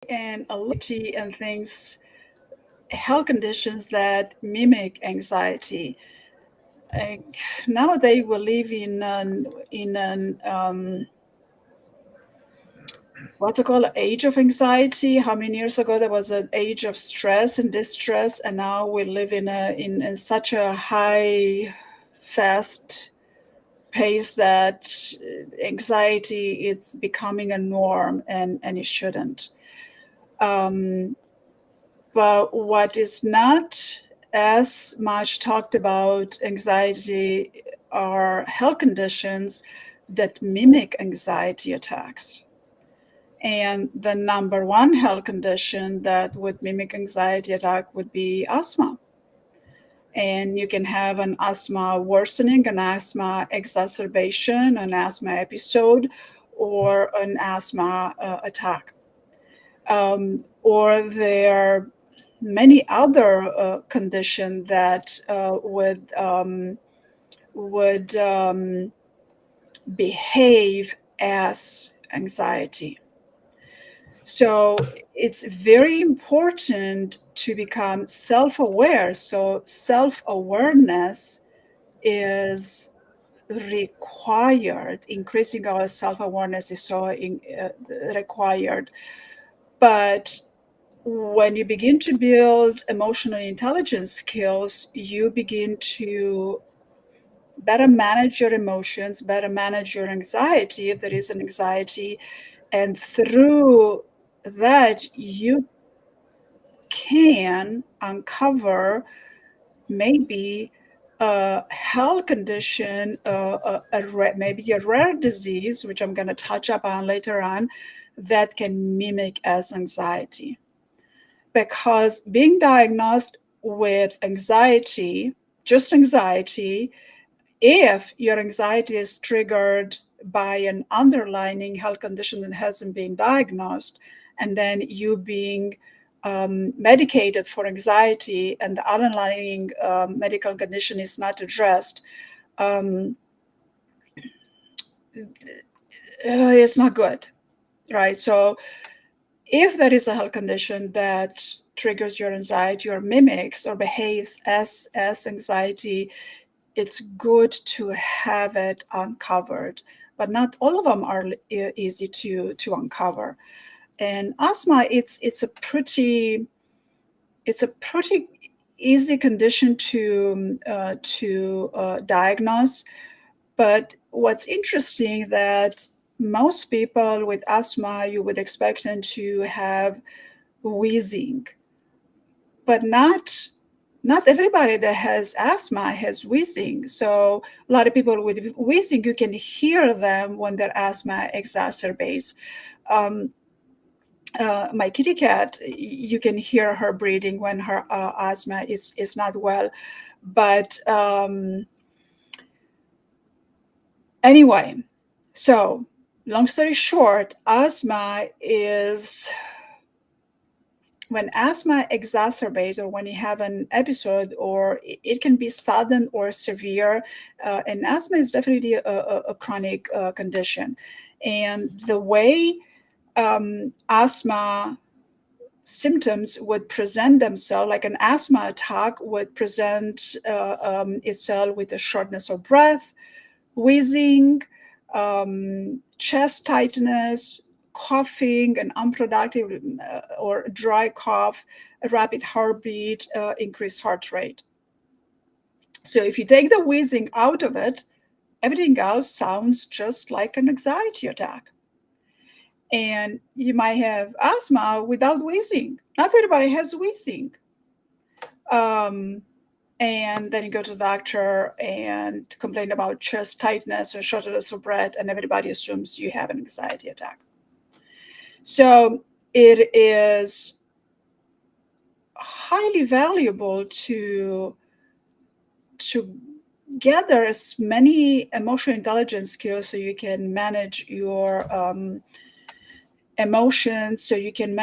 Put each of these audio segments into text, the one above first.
and allergy and things, health conditions that mimic anxiety. Like, nowadays we live in an what's it called, age of anxiety. How many years ago there was an age of stress and distress, and now we live in such a high, fast pace that anxiety is becoming a norm, and it shouldn't. Um, but what is not as much talked about anxiety are health conditions that mimic anxiety attacks. And the number one health condition that would mimic anxiety attack would be asthma. And you can have an asthma worsening, an asthma exacerbation, an asthma episode, or an asthma attack. Or there are many other conditions that would behave as anxiety. So it's very important to become self-aware. So self-awareness is required. Increasing our self-awareness is required. But when you begin to build emotional intelligence skills, you begin to better manage your emotions, better manage your anxiety if there is an anxiety. And through that, you can uncover maybe a health condition, maybe a rare disease, which I'm going to touch upon later on, that can mimic as anxiety. Because being diagnosed with anxiety, just anxiety, if your anxiety is triggered by an underlying health condition that hasn't been diagnosed, and then you being medicated for anxiety and the underlying medical condition is not addressed, um, it's not good, right? So if there is a health condition that triggers your anxiety or mimics or behaves as anxiety, it's good to have it uncovered, but not all of them are easy to uncover. And asthma, it's a pretty easy condition to diagnose. But what's interesting that most people with asthma, you would expect them to have wheezing, but not everybody that has asthma has wheezing. So a lot of people with wheezing, you can hear them when their asthma exacerbates. Um, my kitty cat, you can hear her breathing when her asthma is not well. But anyway, so long story short, asthma is when asthma exacerbates or when you have an episode, or it can be sudden or severe, and asthma is definitely a chronic condition. And the way asthma symptoms would present themselves, like an asthma attack would present itself with a shortness of breath, wheezing, chest tightness, coughing, an unproductive or dry cough, a rapid heartbeat, increased heart rate. So if you take the wheezing out of it, everything else sounds just like an anxiety attack. And you might have asthma without wheezing. Not everybody has wheezing. Um, and then you go to the doctor and complain about chest tightness or shortness of breath, and everybody assumes you have an anxiety attack. So it is highly valuable to gather as many emotional intelligence skills so you can manage your emotions, so you can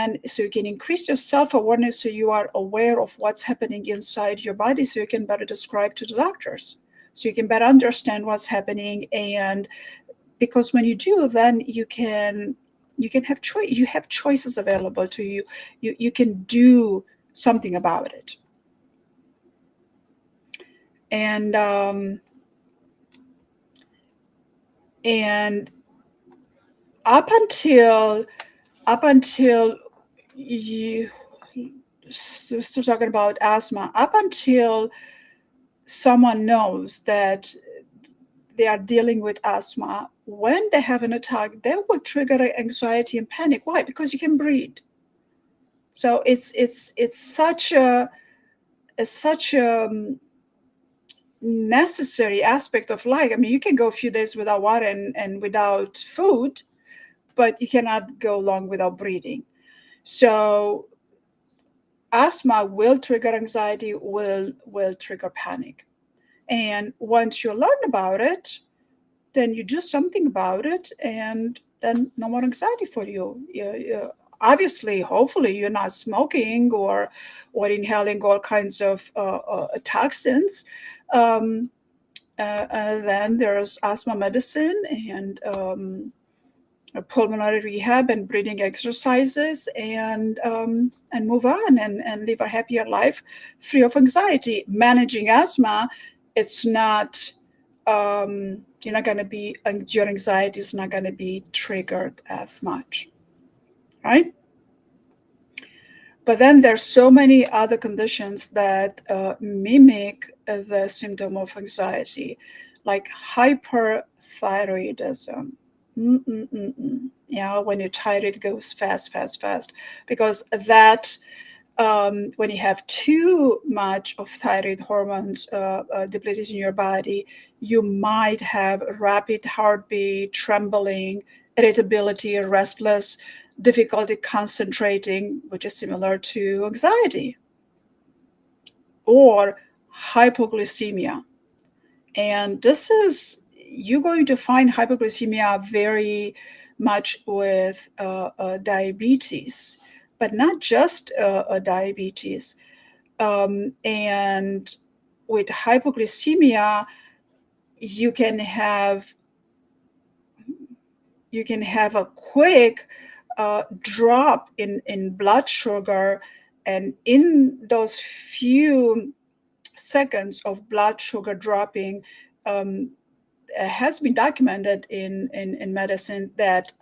increase your self-awareness, so you are aware of what's happening inside your body, so you can better describe to the doctors, so you can better understand what's happening. And because when you do, then you can You can have choice. You have choices available to you. You can do something about it. And and up until up until you still talking about asthma, up until someone knows that they are dealing with asthma, when they have an attack, they will trigger anxiety and panic. Why? Because you can breathe. So it's such a necessary aspect of life. I mean, you can go a few days without water and without food, but you cannot go long without breathing. So asthma will trigger anxiety, will trigger panic. And once you learn about it, then you do something about it, and then no more anxiety for you. Obviously, hopefully, you're not smoking or inhaling all kinds of toxins. Um, then there's asthma medicine and pulmonary rehab and breathing exercises, and move on and live a happier life free of anxiety. Managing asthma, it's not you're not going to be, your anxiety is not going to be triggered as much, right? But then there's so many other conditions that mimic the symptom of anxiety, like hyperthyroidism. Yeah, when you're tired, it goes fast, fast, fast. Because that, when you have too much of thyroid hormones depleted in your body, you might have rapid heartbeat, trembling, irritability, restless, difficulty concentrating, which is similar to anxiety, or hypoglycemia. And this is, you're going to find hypoglycemia very much with diabetes, but not just diabetes. And with hypoglycemia, you can have a quick drop in blood sugar, and in those few seconds of blood sugar dropping, um, has been documented in medicine that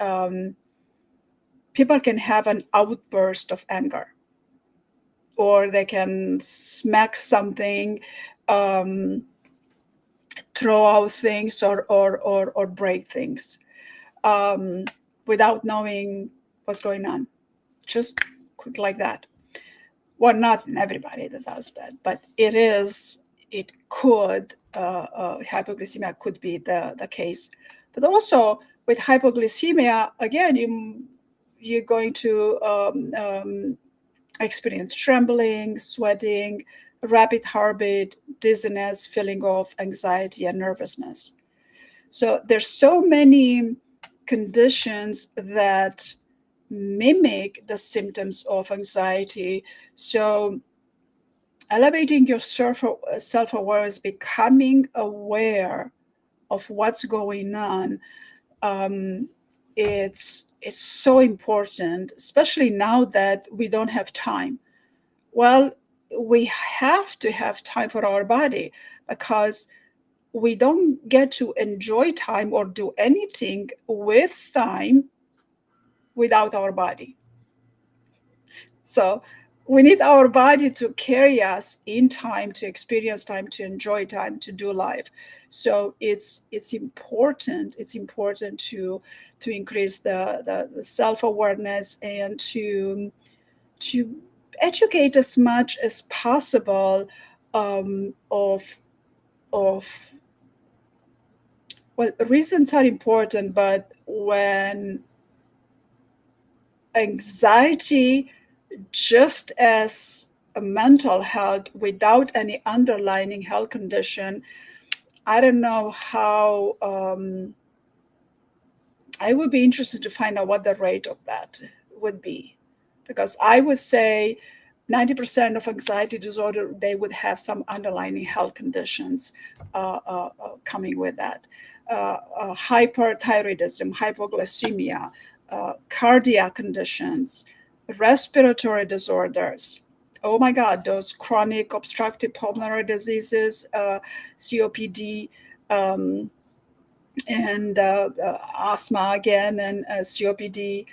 people can have an outburst of anger, or they can smack something, um, throw out things, or break things, um, without knowing what's going on, just quick like that. Well, not everybody that does that, but it could, hypoglycemia could be the case. But also with hypoglycemia, again, you're going to experience trembling, sweating, rapid heartbeat, dizziness, feeling of anxiety and nervousness. So there's so many conditions that mimic the symptoms of anxiety. So elevating your self-awareness, becoming aware of what's going on, um, it's so important, especially now that we don't have time. Well, we have to have time for our body, because we don't get to enjoy time or do anything with time without our body. So we need our body to carry us in time, to experience time, to enjoy time, to do life. So it's important. It's important to increase the self-awareness, and to educate as much as possible, of well, reasons are important, but when anxiety, just as a mental health without any underlying health condition, I don't know how. I would be interested to find out what the rate of that would be, because I would say 90% of anxiety disorder, they would have some underlying health conditions coming with that. Hyperthyroidism, hypoglycemia, cardiac conditions, respiratory disorders. Oh my God, those chronic obstructive pulmonary diseases, COPD, um, and asthma again, and COPD,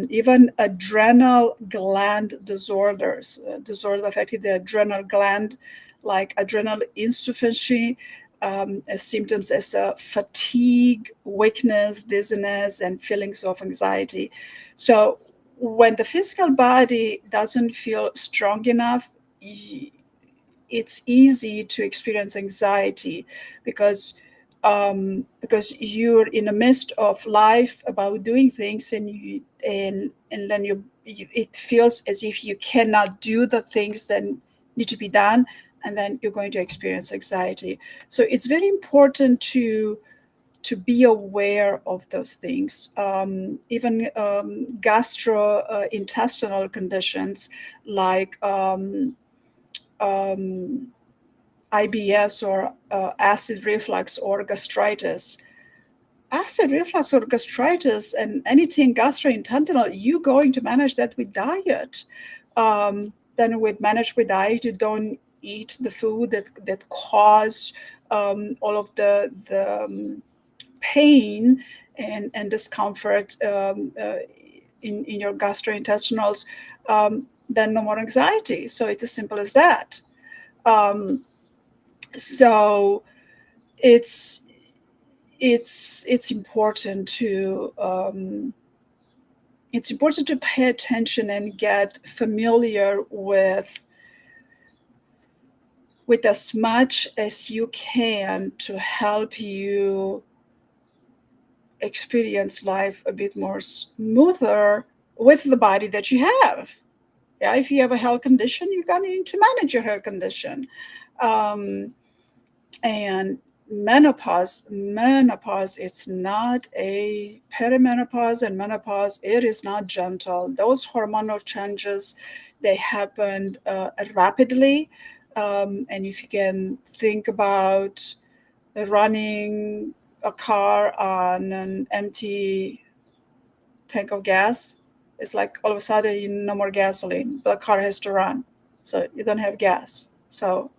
even adrenal gland disorders, disorders affecting the adrenal gland, like adrenal insufficiency, symptoms as fatigue, weakness, dizziness, and feelings of anxiety. So when the physical body doesn't feel strong enough, it's easy to experience anxiety because because you're in the midst of life about doing things, and then it feels as if you cannot do the things that need to be done, and then you're going to experience anxiety. So it's very important to be aware of those things. Even gastrointestinal conditions like um, IBS or acid reflux or gastritis. Acid reflux or gastritis and anything gastrointestinal, you're going to manage that with diet. Then with manage with diet, you don't eat the food that cause all of the pain and discomfort in your gastrointestinals. Then no more anxiety. So it's as simple as that. Um, so it's it's important to it's important to pay attention and get familiar with as much as you can to help you experience life a bit more smoother with the body that you have. Yeah, if you have a health condition, you're going to need to manage your health condition. um, and menopause, it's not a perimenopause and menopause, it is not gentle. Those hormonal changes, they happened rapidly. And if you can think about running a car on an empty tank of gas, it's like all of a sudden no more gasoline, the car has to run, so you don't have gas. So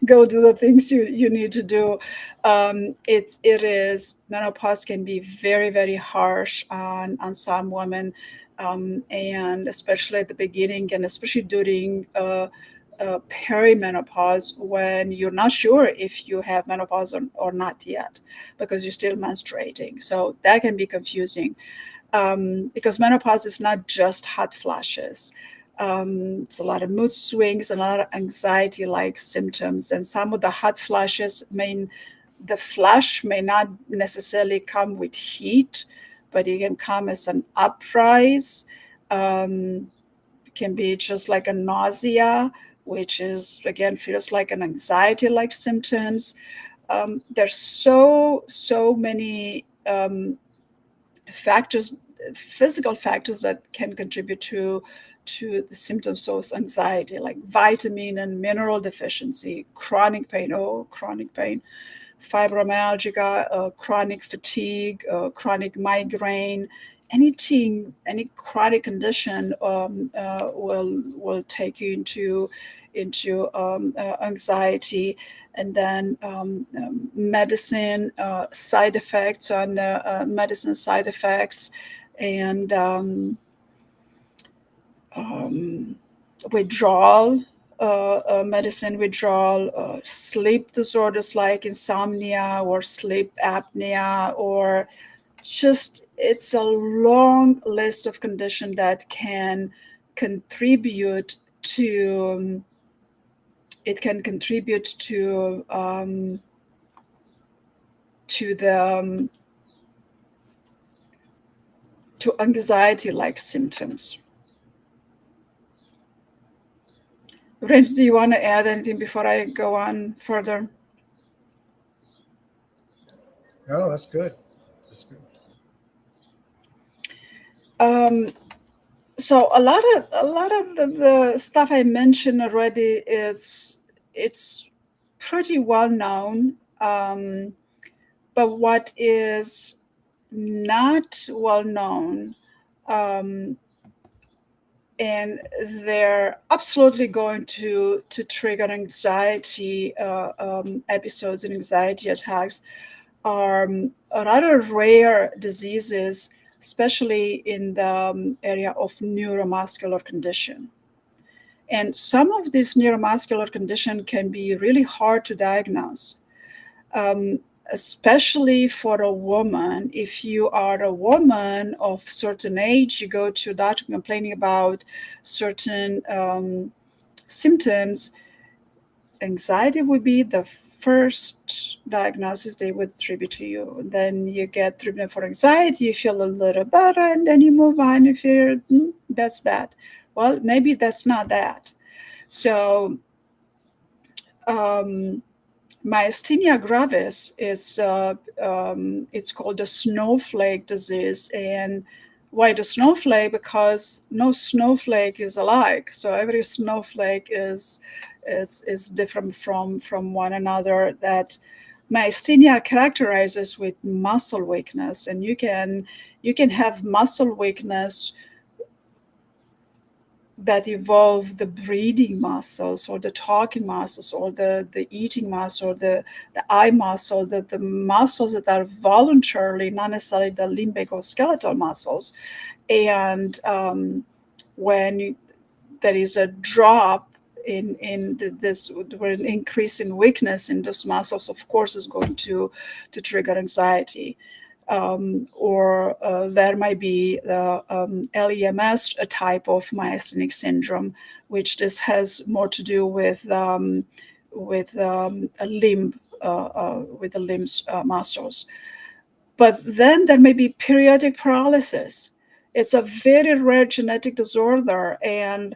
go do the things you need to do. It is, menopause can be very, very harsh on some women, and especially at the beginning, and especially during perimenopause, when you're not sure if you have menopause or not yet, because you're still menstruating. So that can be confusing, because menopause is not just hot flashes. It's a lot of mood swings and a lot of anxiety like symptoms. And some of the hot flashes the flash may not necessarily come with heat, but it can come as an uprise. Um, it can be just like a nausea, which is, again, feels like an anxiety like symptoms. There's so many factors, physical factors that can contribute to the symptoms of anxiety, like vitamin and mineral deficiency, chronic pain, fibromyalgia, chronic fatigue, chronic migraine, anything, any chronic condition will take you into anxiety. And then medicine side effects on medicine side effects, and um, withdrawal, medicine withdrawal, sleep disorders like insomnia or sleep apnea, or just, it's a long list of conditions that can contribute to it can contribute to the to anxiety like symptoms. Rich, do you want to add anything before I go on further? No, that's good. That's good. Um, so a lot of the stuff I mentioned already is, it's pretty well known. But what is not well known, um, and they're absolutely going to trigger anxiety episodes and anxiety attacks, are rather rare diseases, especially in the area of neuromuscular condition. And some of these neuromuscular condition can be really hard to diagnose, um, especially for a woman. If you are a woman of certain age, you go to a doctor complaining about certain symptoms, anxiety would be the first diagnosis they would attribute to you. Then you get treatment for anxiety, you feel a little better, and then you move on. You feel that's that. Well, maybe that's not that. So, um, myasthenia gravis, it's called the snowflake disease. And why the snowflake? Because no snowflake is alike. So every snowflake is different from one another. That myasthenia characterizes with muscle weakness, and you can have muscle weakness that involve the breathing muscles or the talking muscles or the eating muscle or the eye muscle, the muscles that are voluntarily, not necessarily the limbic or skeletal muscles. And when there is a drop in this, or an increase in weakness in those muscles, of course is going to trigger anxiety. Or there might be the LEMS, a type of myasthenic syndrome, which this has more to do with a limb, with the limbs muscles. But then there may be periodic paralysis. It's a very rare genetic disorder, and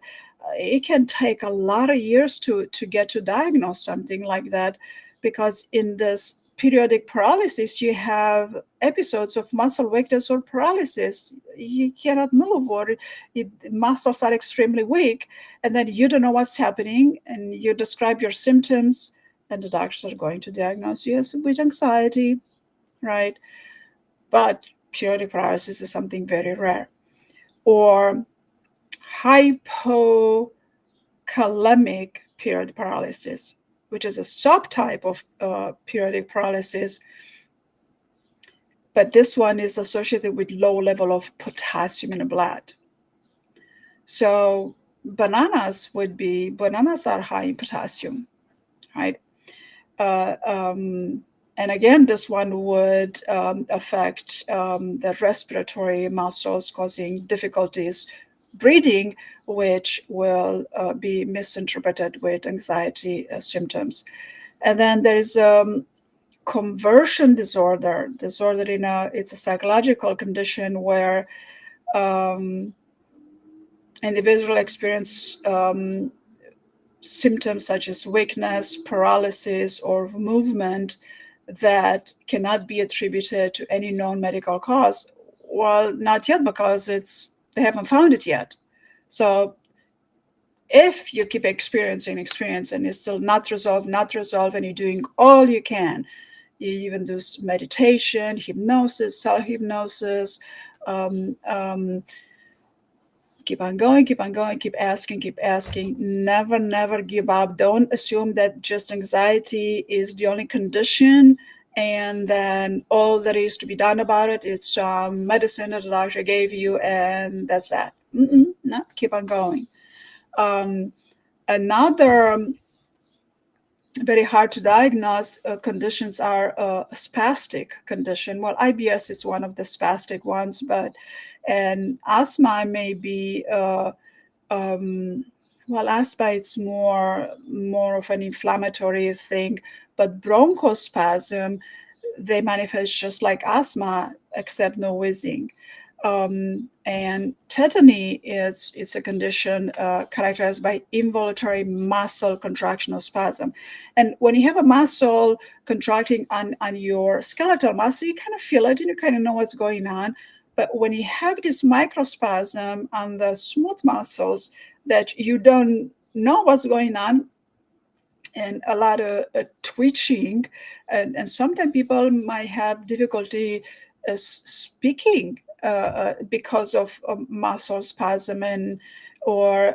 it can take a lot of years to get to diagnose something like that, because in this periodic paralysis, you have episodes of muscle weakness or paralysis. You cannot move, or muscles are extremely weak, and then you don't know what's happening, and you describe your symptoms, and the doctors are going to diagnose you as with anxiety, right? But periodic paralysis is something very rare. Or hypokalemic periodic paralysis, which is a subtype of periodic paralysis, but this one is associated with low level of potassium in the blood. So bananas are high in potassium, right? Uh, um, and again, this one would affect the respiratory muscles, causing difficulties breathing, which will be misinterpreted with anxiety symptoms. And then there is conversion disorder it's a psychological condition where um, individual experience symptoms such as weakness, paralysis, or movement that cannot be attributed to any known medical cause. Well, not yet, because they haven't found it yet. So if you keep experiencing experience and it's still not resolved, and you're doing all you can, you even do meditation, hypnosis, self hypnosis, um, um, keep on going, keep asking, never give up. Don't assume that just anxiety is the only condition, and then all there is to be done about it, it's medicine that the doctor gave you, and that's that. No, keep on going. Another very hard to diagnose conditions are spastic condition. Well, IBS is one of the spastic ones, but and asthma may be um, well, asthma it's more of an inflammatory thing, but bronchospasm, they manifest just like asthma except no wheezing. And tetany is it's a condition characterized by involuntary muscle contraction or spasm. And when you have a muscle contracting on your skeletal muscle, you kind of feel it and you kind of know what's going on. But when you have this microspasm on the smooth muscles that you don't know what's going on, and a lot of twitching, and sometimes people might have difficulty is speaking because of muscle spasm, and or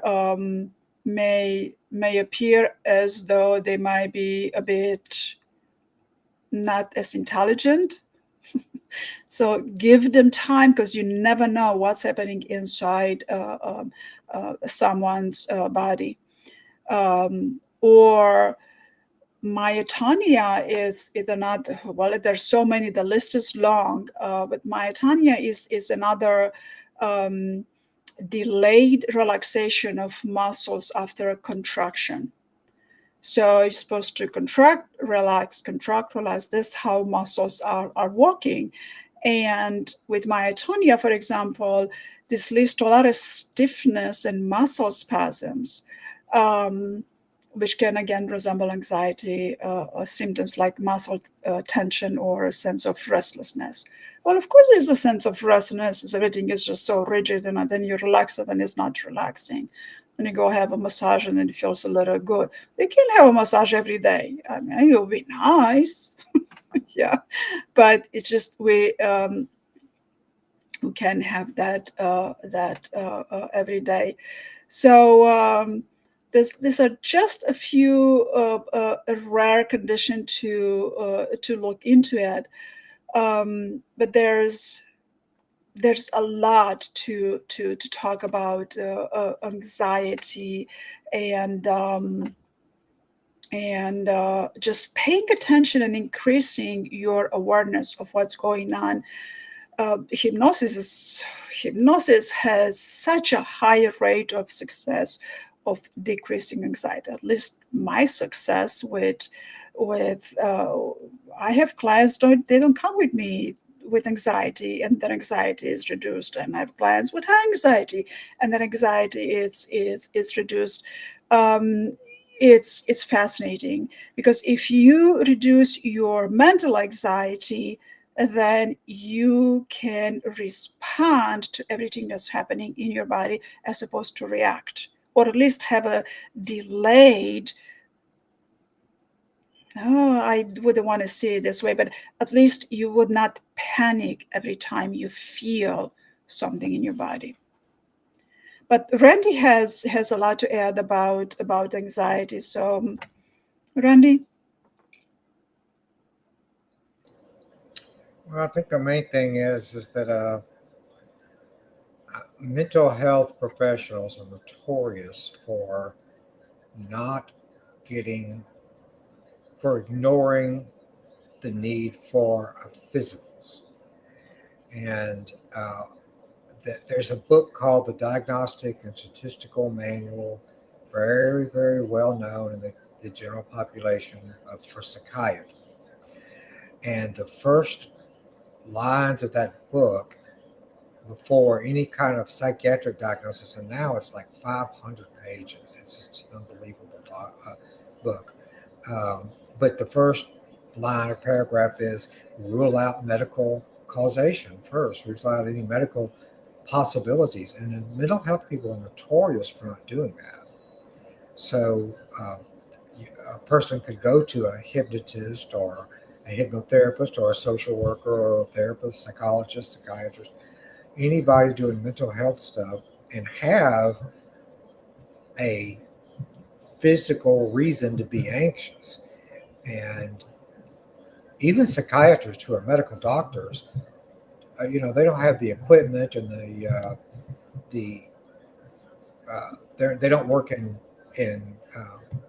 may appear as though they might be a bit not as intelligent. So give them time, because you never know what's happening inside someone's body. Or myotonia is another. Well, there's so many. The list is long, but myotonia is another delayed relaxation of muscles after a contraction. So you're supposed to contract, relax. This is how muscles are working. And with myotonia, for example, this leads to a lot of stiffness and muscle spasms, um, which can again resemble anxiety symptoms like muscle tension or a sense of restlessness. Well, of course, there's a sense of restlessness as everything is just so rigid, and then you relax it and it's not relaxing. Then you go have a massage and it feels a little good. They can have a massage every day. I mean, it would be nice. Yeah, but it's just we can have that every day. So these are just a few a rare condition to look into it. But there's a lot to talk about anxiety and just paying attention and increasing your awareness of what's going on. Hypnosis has such a high rate of success of decreasing anxiety. At least my success with I have clients they don't come with me with anxiety and their anxiety is reduced, and I have clients with high anxiety and their anxiety is reduced. um, it's fascinating, because if you reduce your mental anxiety, then you can respond to everything that's happening in your body as opposed to react, or at least have a delayed. No, I wouldn't want to say it this way, but at least you would not panic every time you feel something in your body. But Randy has a lot to add about anxiety. So, Randy. Well, I think the main thing is that mental health professionals are notorious for not getting, for ignoring the need for physicals. And there's a book called The Diagnostic and Statistical Manual, very, very well known in the general population for psychiatry. And the first lines of that book before any kind of psychiatric diagnosis, and now it's like 500 pages. It's just an unbelievable book. But the first line or paragraph is rule out medical causation first, rule out any medical possibilities. And then mental health people are notorious for not doing that. So a person could go to a hypnotist or a hypnotherapist or a social worker or a therapist, psychologist, psychiatrist, anybody doing mental health stuff, and have a physical reason to be anxious. And even psychiatrists who are medical doctors, they don't have the equipment and the they don't work in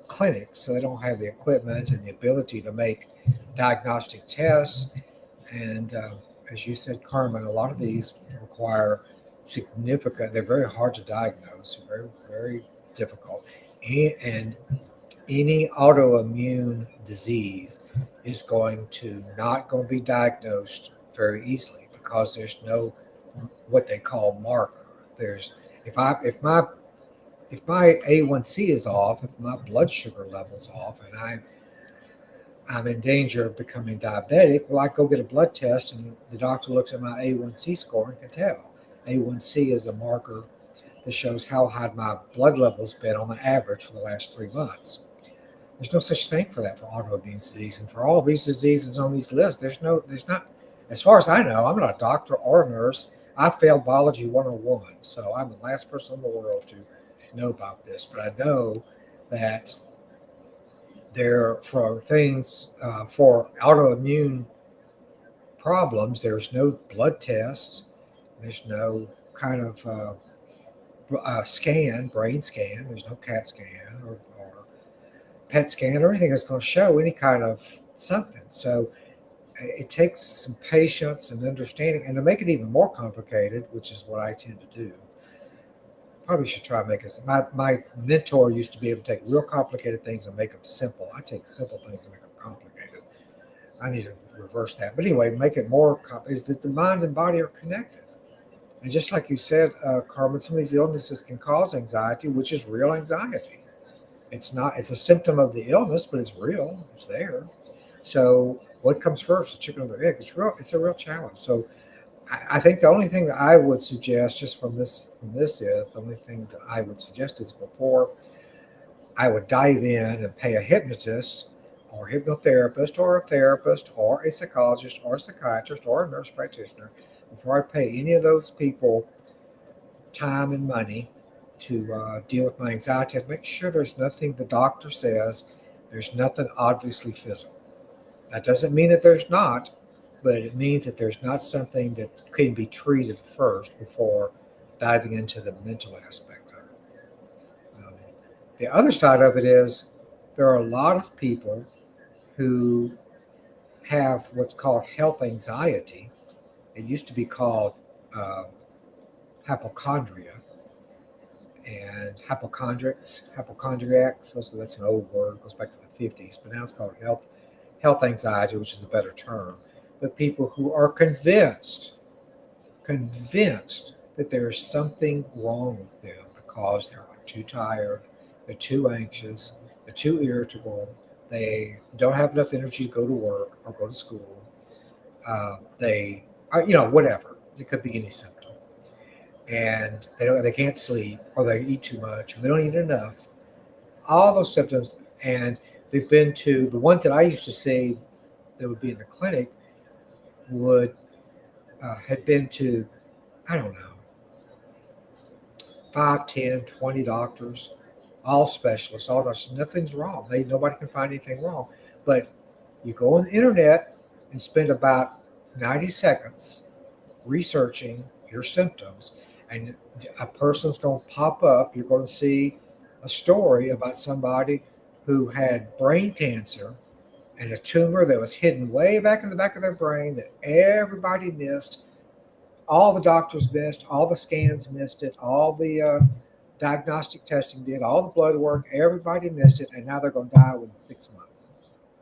clinics, so they don't have the equipment and the ability to make diagnostic tests. And as you said, Carmen, a lot of these require significant. They're very hard to diagnose, very very difficult, and any autoimmune disease is going to not going to be diagnosed very easily because there's no what they call marker. There's if I if my A1C is off, if my blood sugar level's off, and I'm in danger of becoming diabetic, well, I go get a blood test, and the doctor looks at my A1C score and can tell. A1C is a marker that shows how high my blood level's been on the average for the last 3 months. There's no such thing for that for autoimmune disease, and for all these diseases on these lists, there's not. As far as I know, I'm not a doctor or a nurse. I failed biology 101, so I'm the last person in the world to know about this. But I know that there for things for autoimmune problems, there's no blood tests, there's no kind of scan, brain scan, there's no CAT scan or PET scan or anything that's going to show any kind of something. So it takes some patience and understanding, and to make it even more complicated, which is what I tend to do. Probably should try and make it. My mentor used to be able to take real complicated things and make them simple. I take simple things and make them complicated. I need to reverse that. But anyway, make it more is that the mind and body are connected. And just like you said, Carmen, some of these illnesses can cause anxiety, which is real anxiety. It's not. It's a symptom of the illness, but it's real. It's there. So what comes first, the chicken or the egg? It's real. It's a real challenge. So I think the only thing that I would suggest, just from this is the only thing that I would suggest is before I would dive in and pay a hypnotist or hypnotherapist or a therapist or a psychologist or a psychiatrist or a nurse practitioner, before I pay any of those people time and money to deal with my anxiety, I'd make sure there's nothing the doctor says, there's nothing obviously physical. That doesn't mean that there's not, but it means that there's not something that can be treated first before diving into the mental aspect of it. Um, the other side of it is there are a lot of people who have what's called health anxiety. It used to be called uh, hypochondria and hypochondriacs. That's an old word, goes back to the 50s, but now it's called health anxiety, which is a better term. But people who are convinced that there is something wrong with them because they're too tired, they're too anxious, they're too irritable, they don't have enough energy to go to work or go to school, they are, whatever. It could be any symptom, and they can't sleep, or they eat too much, or they don't eat enough. All those symptoms, and they've been to the ones that I used to see that would be in the clinic would had been to, I don't know, 5, 10, 20 doctors, all specialists, all doctors. Nothing's wrong. Nobody can find anything wrong. But you go on the internet and spend about 90 seconds researching your symptoms, and a person's going to pop up. You're going to see a story about somebody who had brain cancer and a tumor that was hidden way back in the back of their brain that everybody missed. All the doctors missed, all the scans missed it, all the diagnostic testing did, all the blood work, everybody missed it, and now they're going to die within 6 months.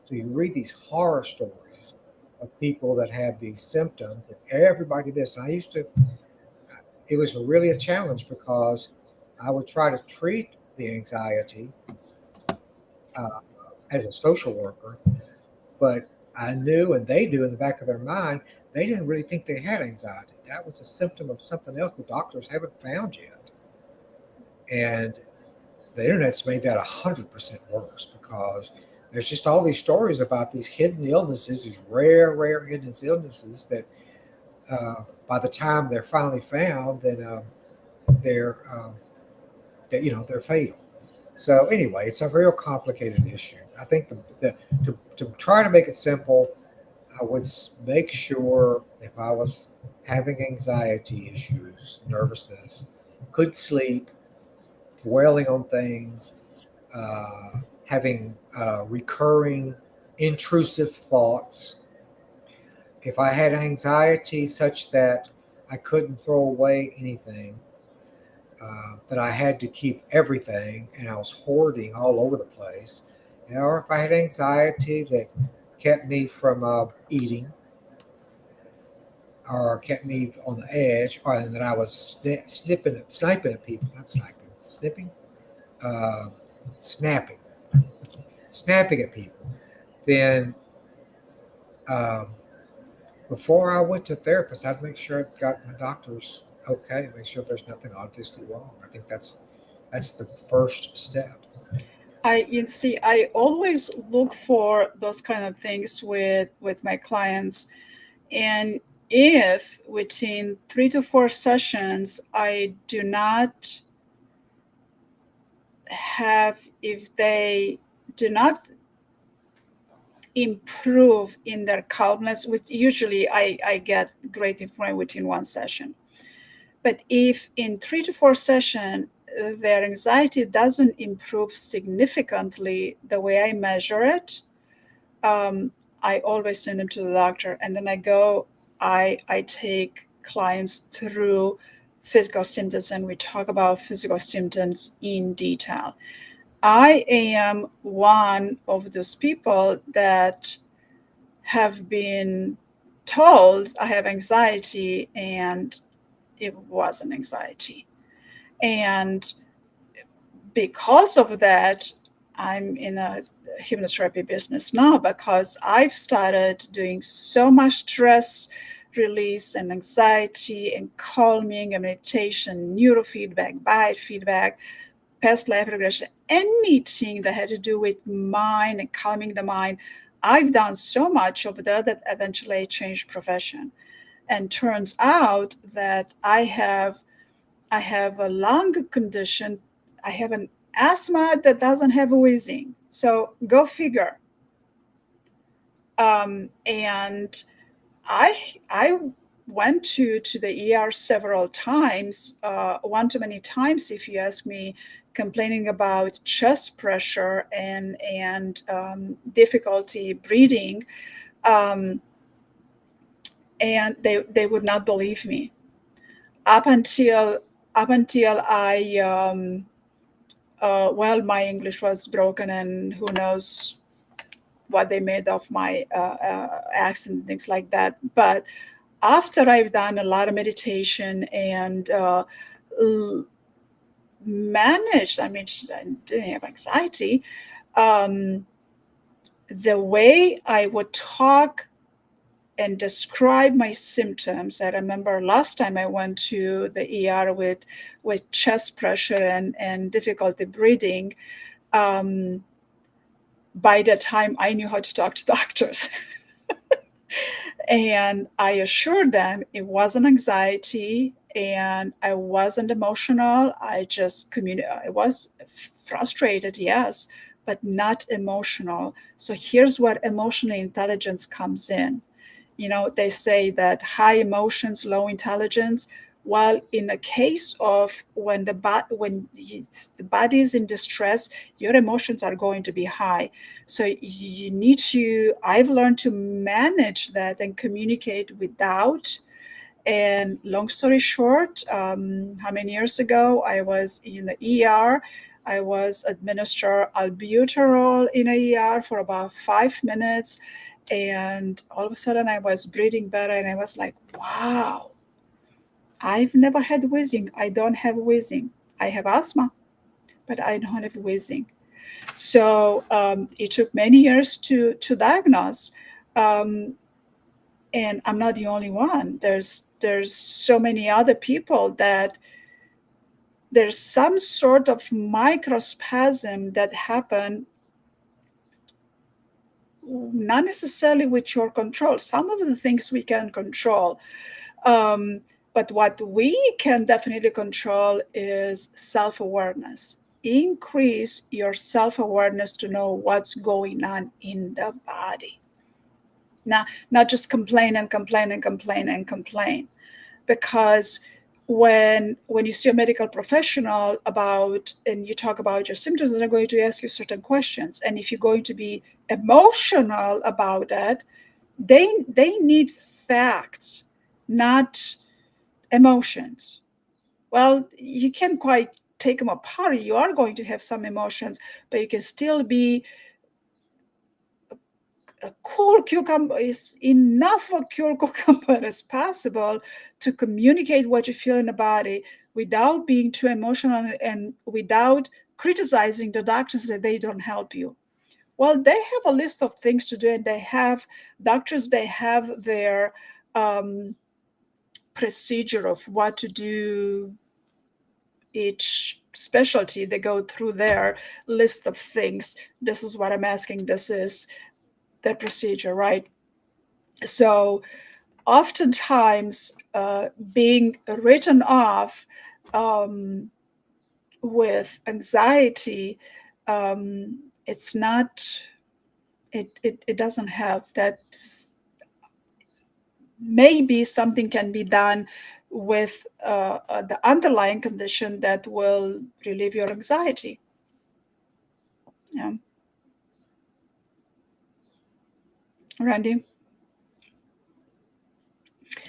So you read these horror stories of people that have these symptoms that everybody missed. And it was really a challenge because I would try to treat the anxiety uh, as a social worker, but I knew, and they knew in the back of their mind, they didn't really think they had anxiety. That was a symptom of something else the doctors haven't found yet. And the internet's made that 100% worse because there's just all these stories about these hidden illnesses, these rare hidden illnesses that by the time they're finally found, then they're they're fatal. So anyway, it's a real complicated issue. I think to try to make it simple, I would make sure if I was having anxiety issues, nervousness, couldn't sleep, dwelling on things, having recurring intrusive thoughts, if I had anxiety such that I couldn't throw away anything, that I had to keep everything and I was hoarding all over the place, or if I had anxiety that kept me from eating or kept me on the edge, or that I was sniping at people, not sniping, snipping, uh, snapping, snapping at people, then um, before I went to a therapist, I'd make sure I got my doctor's okay, make sure there's nothing obviously wrong. I think that's the first step. I always look for those kind of things with my clients, And if within 3 to 4 sessions I do not have, if they do not improve in their calmness, which usually I get great improvement within 1 session. But if in 3 to 4 sessions their anxiety doesn't improve significantly the way I measure it, um, I always send them to the doctor, and then I take clients through physical symptoms, and we talk about physical symptoms in detail. I am one of those people that have been told I have anxiety, and it wasn't anxiety. And because of that, I'm in a hypnotherapy business now, because I've started doing so much stress release and anxiety and calming and meditation, neurofeedback, biofeedback, past life regression, anything that had to do with mind and calming the mind. I've done so much of that eventually I changed profession. And turns out that I have a lung condition. I have an asthma that doesn't have wheezing. So go figure. And I went to the ER several times, one too many times, if you ask me, complaining about chest pressure and difficulty breathing, um, and they would not believe me up until I well, my English was broken, and who knows what they made of my accent, things like that. But after I've done a lot of meditation and managed, I mean, I didn't have anxiety. Um, the way I would talk and describe my symptoms. I remember last time I went to the ER with chest pressure and difficulty breathing. Um, by the time I knew how to talk to doctors. And I assured them it wasn't anxiety and I wasn't emotional. I was frustrated, yes, but not emotional. So here's where emotional intelligence comes in. They say that high emotions, low intelligence. While in a case of when the body is in distress, your emotions are going to be high. So you need to. I've learned to manage that and communicate without. And long story short, how many years ago I was in the ER. I was administered albuterol in a ER for about 5 minutes, and all of a sudden I was breathing better, and I was like, wow, I've never had wheezing. I don't have wheezing. I have asthma, but I don't have wheezing. So it took many years to diagnose. Um, and I'm not the only one. There's so many other people that there's some sort of microspasm that happen, not necessarily with your control. Some of the things we can control, um, but what we can definitely control is self-awareness. Increase your self-awareness to know what's going on in the body. Not just complain and complain and complain and complain. Because when you see a medical professional about and you talk about your symptoms, they're going to ask you certain questions. And if you're going to be emotional about that, they need facts, not emotions. Well, you can't quite take them apart. You are going to have some emotions, but you can still be a cool cucumber. Is enough of a cool cucumber as possible to communicate what you feel in the body without being too emotional and without criticizing the doctors that they don't help you. Well, they have a list of things to do, and they have doctors, they have their um, procedure of what to do each specialty. They go through their list of things. This is what I'm asking, this is the procedure, right? So oftentimes being written off um, with anxiety, it's not, it doesn't have that. Maybe something can be done with the underlying condition that will relieve your anxiety. Yeah. Randy,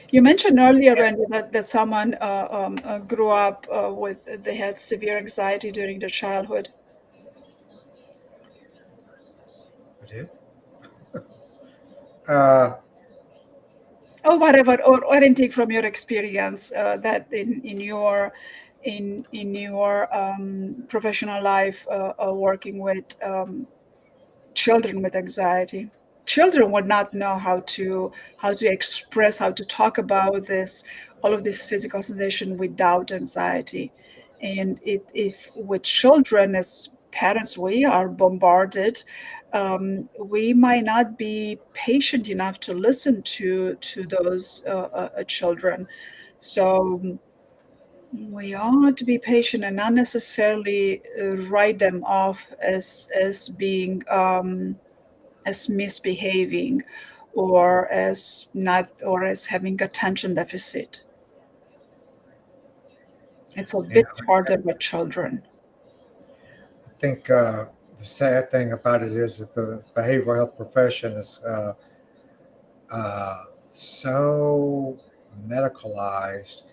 you mentioned earlier, Yeah, Randy, that someone grew up with, they had severe anxiety during their childhood. I did. Uh, Or whatever, or anything from your experience that in your in your professional life working with children with anxiety. Children would not know how to express, how to talk about this, all of this physical sensation without anxiety. And if with children, as parents, we are bombarded, we might not be patient enough to listen to those children. So we ought to be patient and not necessarily write them off as being as misbehaving or as not or as having attention deficit. It's a yeah, bit harder with children. I think the sad thing about it is that the behavioral health profession is uh, so medicalized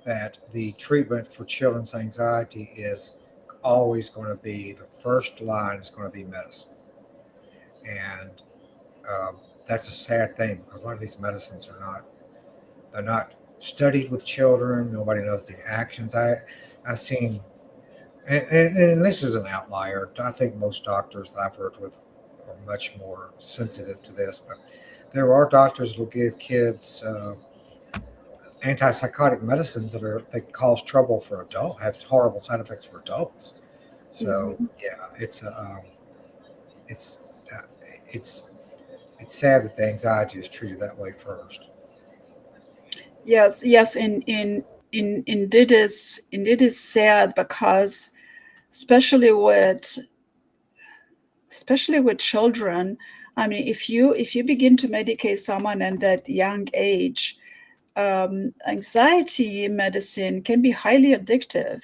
that the treatment for children's anxiety is always going to be the first line is going to be medicine, and um, that's a sad thing because a lot of these medicines are not they're not studied with children. Nobody knows the actions. I've seen, and this is an outlier. I think most doctors that I've worked with are much more sensitive to this, but there are doctors that will give kids antipsychotic medicines that cause trouble for adults, have horrible side effects for adults. So Mhm. yeah, it's uh, it's it's sad that the anxiety is treated that way first. Yes, yes, indeed is sad because especially with especially with children. I mean, if you begin to medicate someone at that young age, anxiety medicine can be highly addictive.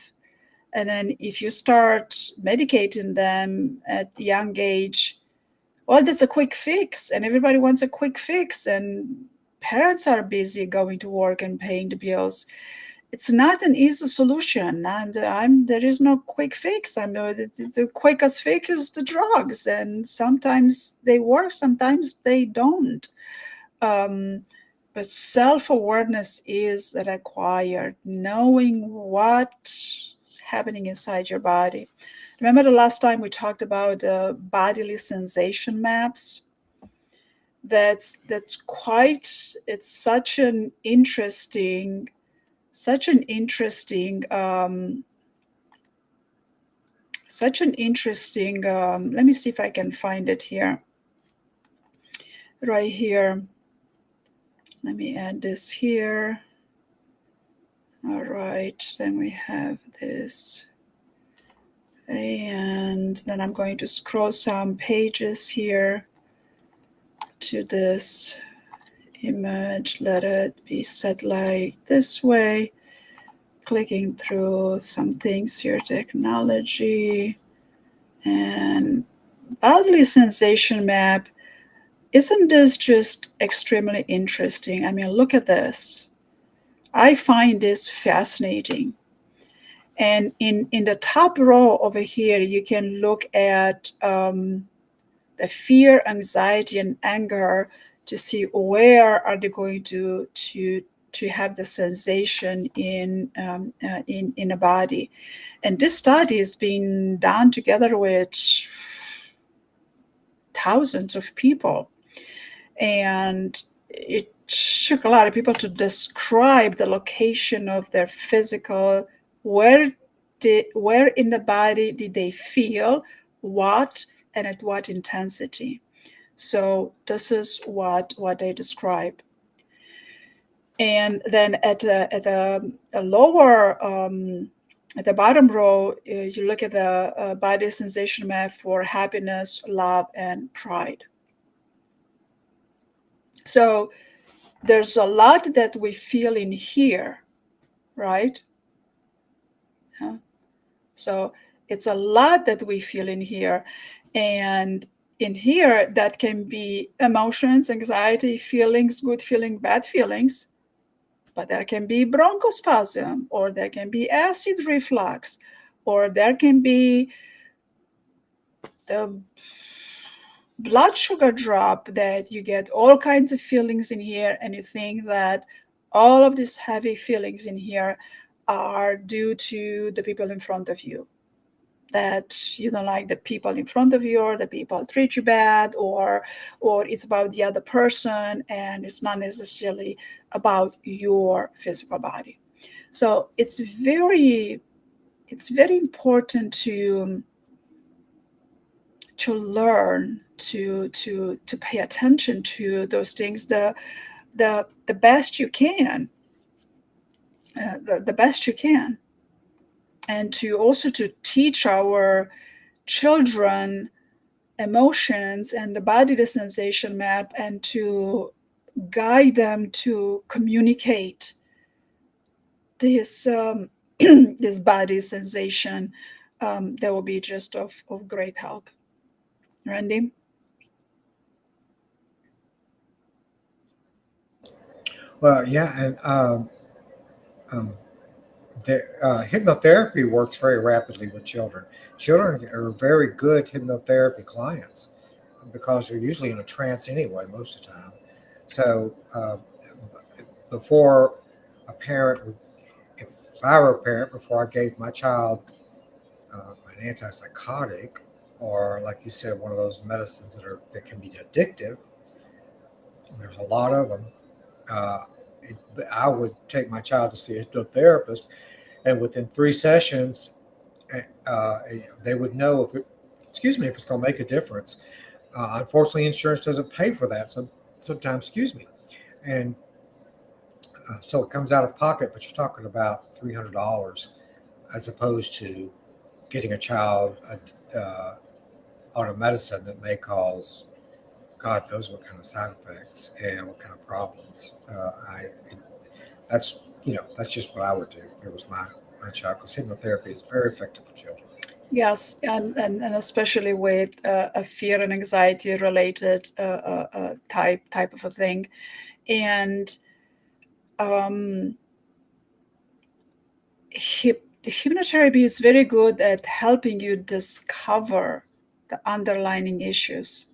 And then if you start medicating them at young age, well, that's a quick fix, and everybody wants a quick fix, and parents are busy going to work and paying the bills. It's not an easy solution, and there is no quick fix. The quickest fix is the drugs, and sometimes they work, sometimes they don't. Um, but self-awareness is required, knowing what's happening inside your body. Remember the last time we talked about bodily sensation maps? That's quite, it's such an interesting such an interesting let me see if I can find it here, right here. Let me add this here. All right, then we have this, and then I'm going to scroll some pages here to this image. Let it be set like this way, clicking through some things here, technology and bodily sensation map. Isn't this just extremely interesting? I mean, look at this. I find this fascinating. And in the top row over here, you can look at the fear, anxiety, and anger to see where are they going to have the sensation in a body. And this study is being done together with thousands of people, and it took a lot of people to describe the location of their physical, where where in the body did they feel what and at what intensity. So this is what they describe. And then a lower, at the bottom row, you look at the body sensation map for happiness, love, and pride. So there's a lot that we feel in here, right? Yeah. So it's a lot that we feel in here. And in here, that can be emotions, anxiety, feelings, good feeling, bad feelings. But there can be bronchospasm, or there can be acid reflux, or there can be the blood sugar drop, that you get all kinds of feelings in here, and you think that all of these heavy feelings in here are due to the people in front of you, that you don't like the people in front of you, or the people treat you bad, or it's about the other person, and it's not necessarily about your physical body. So it's very important to learn to pay attention to those things the best you can, the best you can, and to also to teach our children emotions and the body sensation map, and to guide them to communicate this this body sensation. That will be just of great help. Randy? Well, yeah, and um, hypnotherapy works very rapidly with children. Children are very good hypnotherapy clients because they're usually in a trance anyway most of the time. So before a parent would, if I were a parent, before I gave my child an antipsychotic, or like you said, one of those medicines that can be addictive, there's a lot of them. Uh, it, I would take my child to see a hypnotherapist, and within 3 sessions, uh, they would know if it, excuse me, if it's going to make a difference. Unfortunately, insurance doesn't pay for that. So sometimes, excuse me, and so it comes out of pocket. But you're talking about $300 as opposed to getting a child on a medicine that may cause God knows what kind of side effects and what kind of problems. That's that's just what I would do if it was my child, because hypnotherapy is very effective for children. Yes, and especially with a fear and anxiety related type of a thing. And um, hypnotherapy is very good at helping you discover the underlying issues,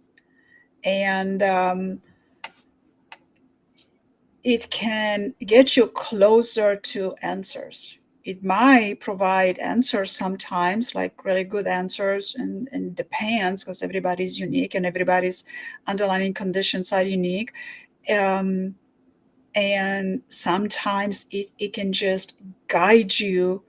and it can get you closer to answers. It might provide answers sometimes, like really good answers, and depends, because everybody's unique and everybody's underlying conditions are unique. Um, and sometimes it can just guide you,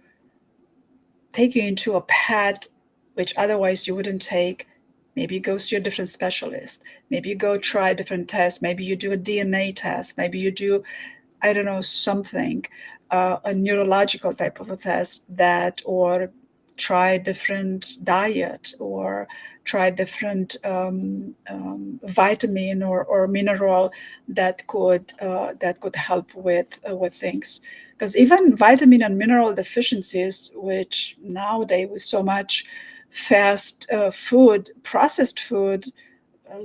take you into a path which otherwise you wouldn't take. Maybe you go to a different specialist. Maybe you go try a different test. Maybe you do a DNA test. Maybe you do, I don't know, something, a neurological type of a test, that, or try a different diet, or try different vitamin or mineral that could help with things. Because even vitamin and mineral deficiencies, which nowadays with so much fast food, processed food, uh,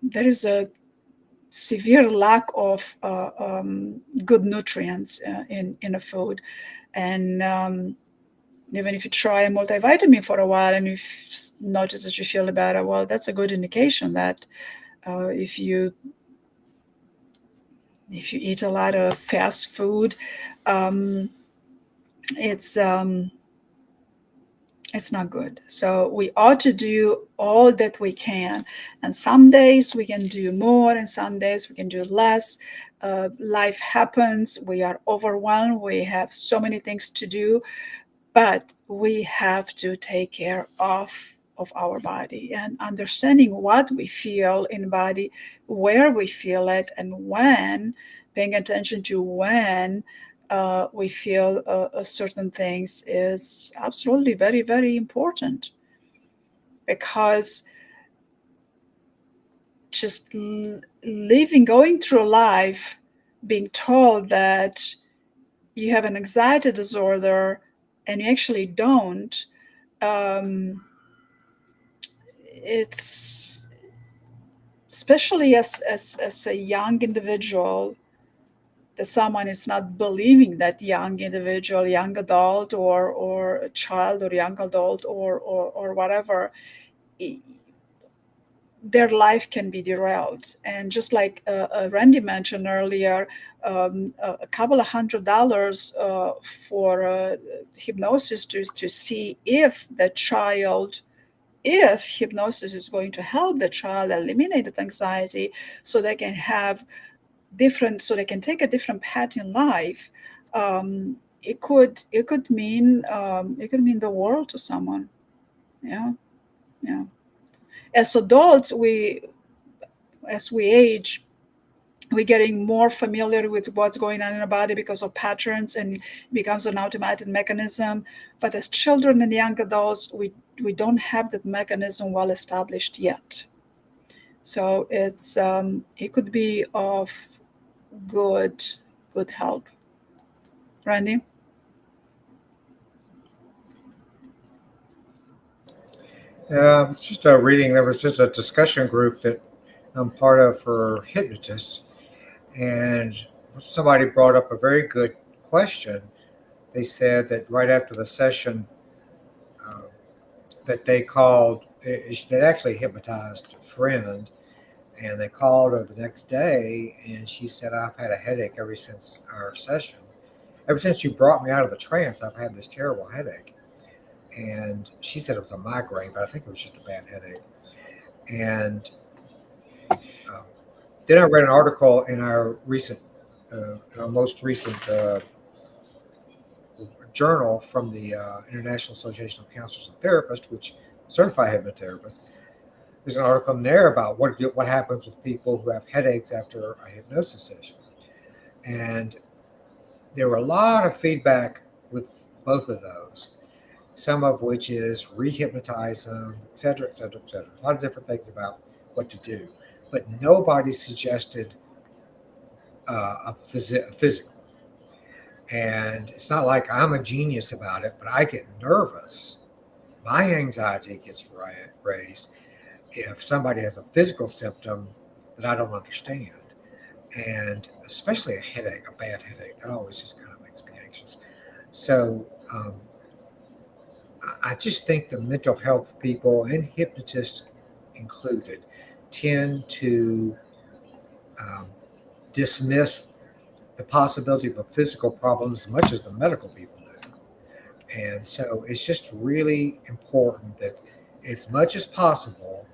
there is a severe lack of good nutrients in a food. And even if you try a multivitamin for a while and you notice that you feel better, well, that's a good indication that if you eat a lot of fast food, um, it's it's not good. So we ought to do all that we can. And some days we can do more, and some days we can do less. Life happens. We are overwhelmed. We have so many things to do, but we have to take care of our body, and understanding what we feel in body, where we feel it, and when. paying attention to when we feel certain things is absolutely very, very important, because just living, going through life, being told that you have an anxiety disorder and you actually don't, um, it's especially as a young individual, that someone is not believing that young individual, young adult, or a child or young adult, or whatever, their life can be derailed. And just like Randy mentioned earlier, a couple of $100 for hypnosis to see if the child, if hypnosis is going to help the child eliminate the anxiety, so they can have different, so they can take a different path in life. It could mean the world to someone. Yeah, yeah. As adults, we, as we age, we're getting more familiar with what's going on in our body because of patterns, and it becomes an automatic mechanism. But as children and young adults, we don't have that mechanism well established yet. So it could be of good good help. Randy? It's just a reading. There was just a discussion group that I'm part of for hypnotists, and somebody brought up a very good question. They said that right after the session, uh, that they called, that actually hypnotized a friend, and they called her the next day, and she said, "I've had a headache ever since our session. Ever since you brought me out of the trance, I've had this terrible headache." And she said it was a migraine, but I think it was just a bad headache. And um, then I read an article in our most recent journal from the International Association of Counselors and Therapists, which certify hypnotherapists. There's an article in there about what happens with people who have headaches after a hypnosis session, and there were a lot of feedback with both of those. Some of which is rehypnotize them, et cetera, et cetera, et cetera. A lot of different things about what to do, but nobody suggested a physical. And it's not like I'm a genius about it, but I get nervous. My anxiety gets raised if somebody has a physical symptom that I don't understand. And especially a headache, a bad headache, that always just kind of makes me anxious. So I just think the mental health people, and hypnotists included, tend to um, dismiss the possibility of a physical problem as much as the medical people do. And so it's just really important that, as much as possible,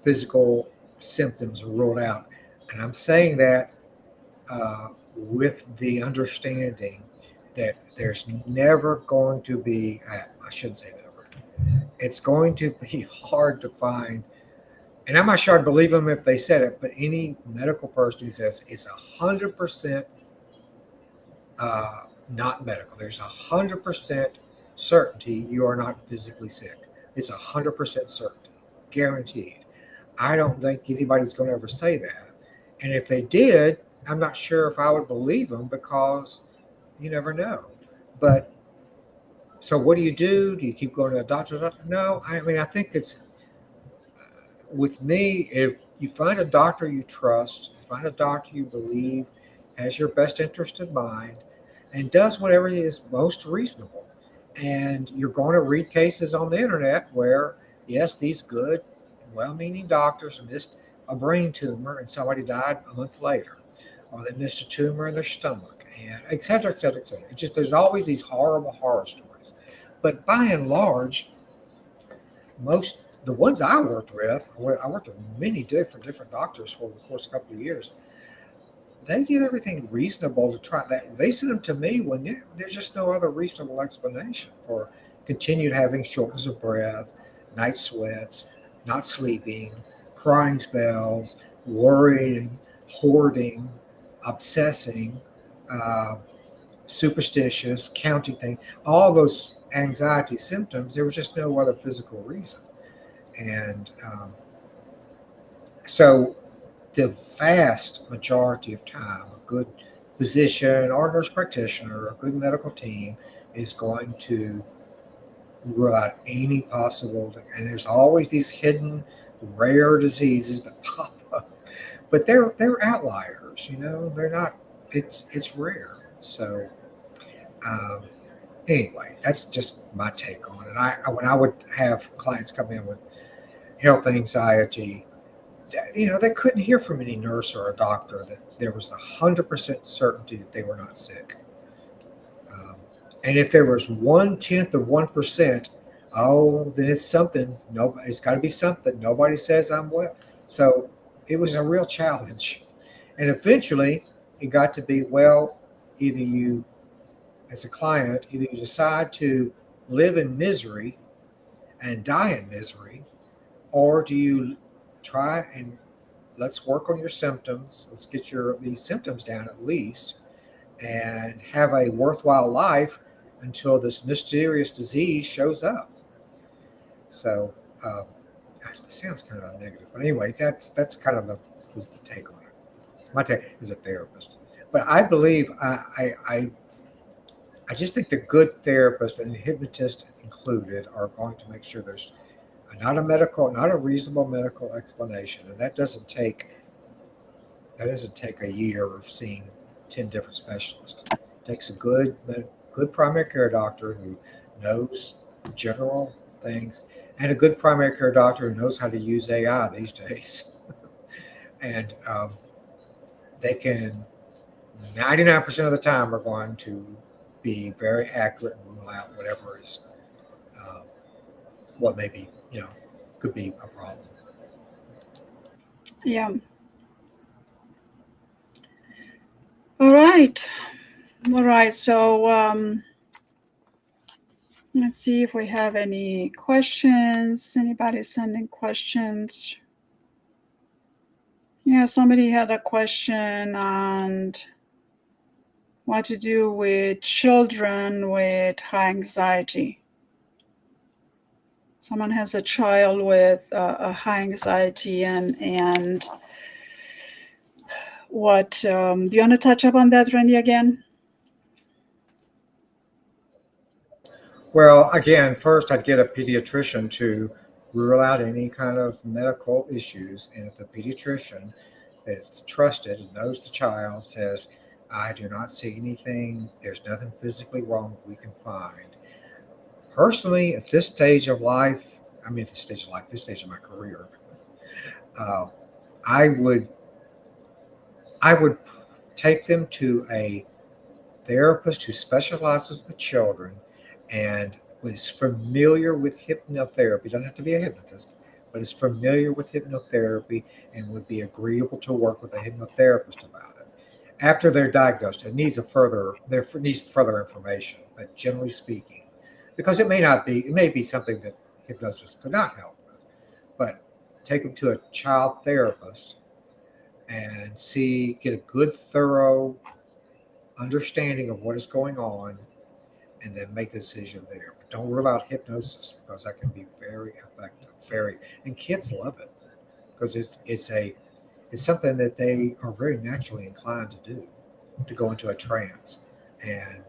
physical symptoms are ruled out. And I'm saying that with the understanding that there's never going to be, I shouldn't say never, it's going to be hard to find, and I'm not sure I'd believe them if they said it, but any medical person who says it's 100% uh, not medical, there's 100% certainty you are not physically sick. It's 100% certainty, guaranteed. I don't think anybody's going to ever say that. And if they did, I'm not sure if I would believe them, because you never know. But so what do you do? Do you keep going to the doctor? No, I mean, I think it's, with me, if you find a doctor you trust, find a doctor you believe has your best interest in mind and does whatever is most reasonable. And you're going to read cases on the internet where, yes, these good, well meaning doctors missed a brain tumor and somebody died a month later, or they missed a tumor in their stomach, and et cetera, et cetera, et cetera. It's just, there's always these horrible horror stories. But by and large, most the ones I worked with, I worked with many different doctors for the course of a couple of years. They did everything reasonable to try that. They sent them to me when there's just no other reasonable explanation for continued having shortness of breath, night sweats, not sleeping, crying spells, worrying, hoarding, obsessing, uh, superstitious, counting things, all those anxiety symptoms. There was just no other physical reason. And so the vast majority of time, a good physician or nurse practitioner, a good medical team is going to rule out any possible thing. And there's always these hidden, rare diseases that pop up, but they're outliers. They're not. It's rare. So um, anyway, that's just my take on it. When I would have clients come in with health anxiety, they couldn't hear from any nurse or a doctor that there was 100% certainty that they were not sick. Um, and if there was 1/10 of 1%, oh, then it's something. No, it's got to be something. Nobody says I'm well. So it was a real challenge. And eventually, it got to be, well, either you, as a client, either you decide to live in misery and die in misery, or do you try and let's work on your symptoms. Let's get these symptoms down at least, and have a worthwhile life until this mysterious disease shows up. So um, it sounds kind of negative, but anyway, that's kind of was the take on it. My take as a therapist, but I believe I just think the good therapist and hypnotist included are going to make sure there's not a reasonable medical explanation, and that doesn't take a year of seeing 10 different specialists. It takes a good primary care doctor who knows general things, and a good primary care doctor who knows how to use AI these days, and they can 99% of the time are going to be very accurate and rule out whatever is um, what maybe could be a problem. Yeah. All right. All right. So let's see if we have any questions. Anybody sending questions? Yeah, somebody had a question on what to do with children with high anxiety. Someone has a child with a high anxiety, and what do you want to touch up on that, Randy, again? Well, again, first I'd get a pediatrician to rule out any kind of medical issues. And if the pediatrician that's trusted and knows the child says, I do not see anything, there's nothing physically wrong that we can find. Personally, at this stage of life, this stage of my career, uh, I would I would take them to a therapist who specializes with children and was familiar with hypnotherapy, doesn't have to be a hypnotist, but is familiar with hypnotherapy and would be agreeable to work with a hypnotherapist about it. After they're diagnosed, there needs further information, but generally speaking, because it may be something that hypnosis could not help with, but take them to a child therapist and get a good, thorough understanding of what is going on, and then make the decision there. But don't rule out hypnosis because that can be very effective. And kids love it because it's something that they are very naturally inclined to do, to go into a trance and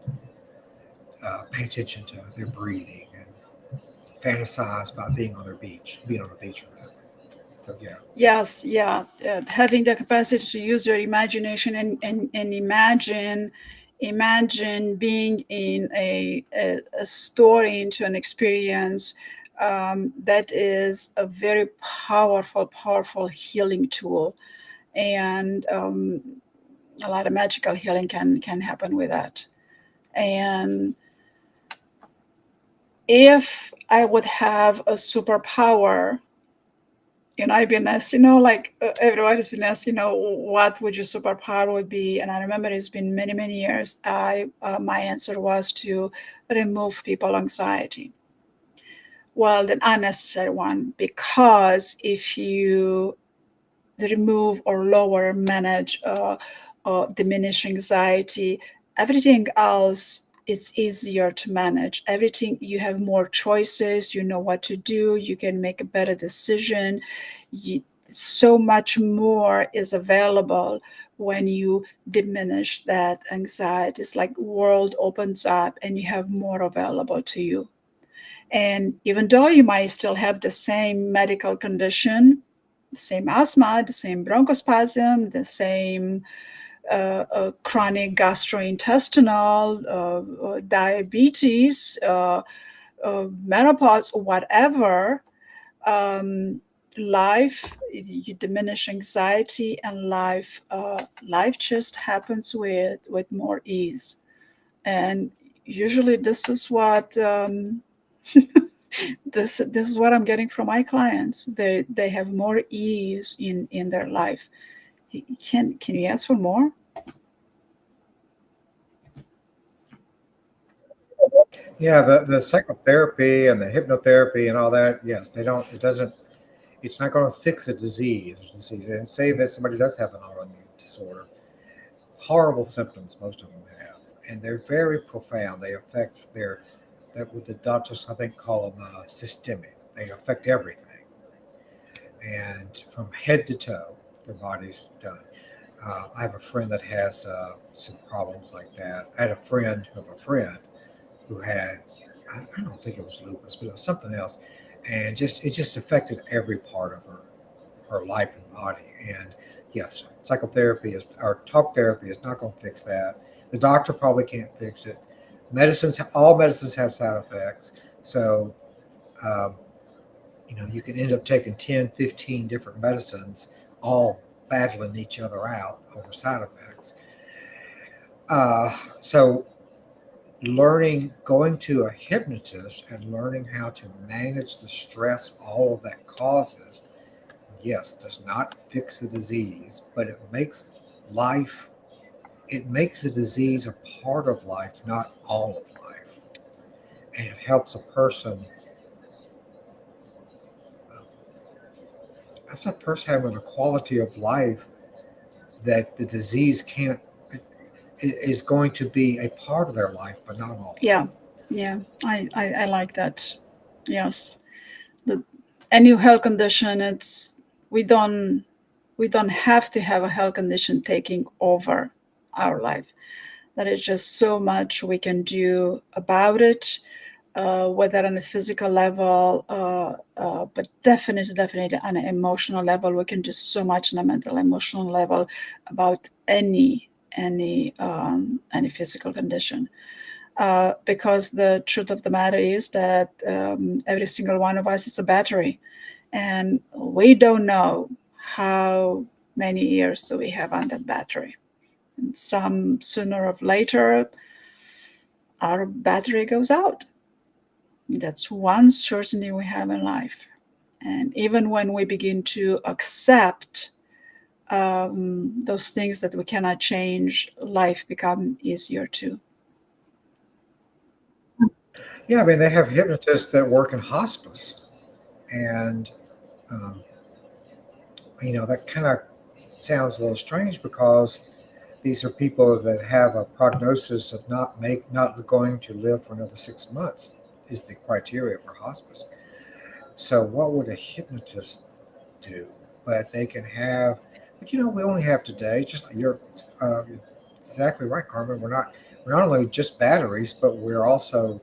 pay attention to their breathing and fantasize about being on a beach or whatever. So yeah. Yes, yeah. Having the capacity to use your imagination and imagine being in a story, into an experience, that is a very powerful healing tool. And a lot of magical healing can happen with that. And if I would have a superpower, I've been asked, like everybody's been asked, what would your superpower would be? And I remember it's been many, many years. My answer was to remove people anxiety. Well, the unnecessary one, because if you remove or lower, manage diminish anxiety. Everything else is easier to manage. Everything, you have more choices, you know what to do, you can make a better decision. You, so much more is available when you diminish that anxiety. It's like world opens up and you have more available to you. And even though you might still have the same medical condition, the same asthma, the same bronchospasm, the same chronic gastrointestinal, diabetes, menopause, whatever, um, life, you diminish anxiety, and life just happens with more ease. And usually, this is what this is what I'm getting from my clients. They have more ease in their life. Can you ask for more? Yeah, the psychotherapy and the hypnotherapy and all that, yes, they don't, it doesn't, it's not going to fix a disease. And say that somebody does have an autoimmune disorder, horrible symptoms most of them have, and they're very profound. They affect their, that what the doctors I think call them systemic. They affect everything, and from head to toe, their body's done. I have a friend that has some problems like that. I had a friend of a friend who had, I don't think it was lupus, but it was something else, and just it just affected every part of her life and body. And yes, psychotherapy is or talk therapy is not going to fix that. The doctor probably can't fix it. Medicines, all medicines have side effects, so um, you can end up taking 10, 15 different medicines, all battling each other out over side effects. So learning, going to a hypnotist and learning how to manage the stress all of that causes, yes, does not fix the disease, but life, it makes the disease a part of life, not all of life. And it helps a person having a quality of life that the disease can't, is going to be a part of their life, but not all of Yeah, yeah, I like that. Yes, the any health condition, it's we don't we don't have to have a health condition taking over our life. There is just so much we can do about it, whether on a physical level, but definitely on an emotional level. We can do so much on a mental, emotional level about any physical condition. Because the truth of the matter is that every single one of us is a battery, and we don't know how many years do we have on that battery. And some sooner or later, our battery goes out. That's one certainty we have in life. And even when we begin to accept those things that we cannot change, life becomes easier too. Yeah, I mean, they have hypnotists that work in hospice, and um, that kind of sounds a little strange because these are people that have a prognosis of not going to live for another 6 months is the criteria for hospice. So what would a hypnotist do? But they can have, but we only have today. Just like you're uh, exactly right, Carmen. We're not only just batteries, but we're also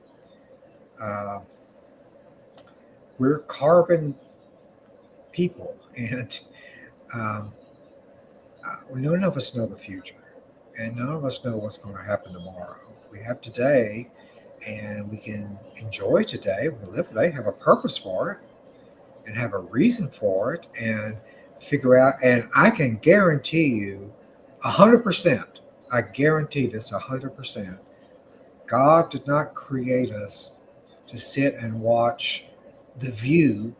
uh, we're carbon people, and um, none of us know the future, and none of us know what's going to happen tomorrow. We have today, and we can enjoy today. We live today, have a purpose for it, and have a reason for it, and figure out. And I can guarantee you, 100%. I guarantee this 100%. God did not create us to sit and watch The View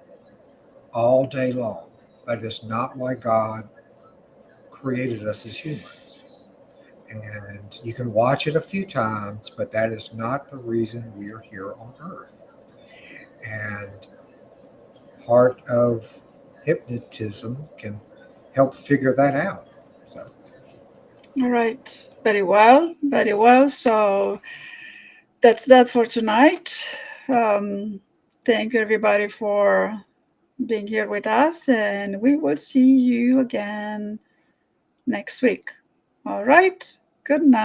all day long. That is not why God created us as humans. And you can watch it a few times, but that is not the reason we are here on earth. And part of hypnotism can help figure that out. So, All right. Very well. Very well. So that's that for tonight. Um, thank you, everybody, for being here with us, and we will see you again next week. All right. Good night.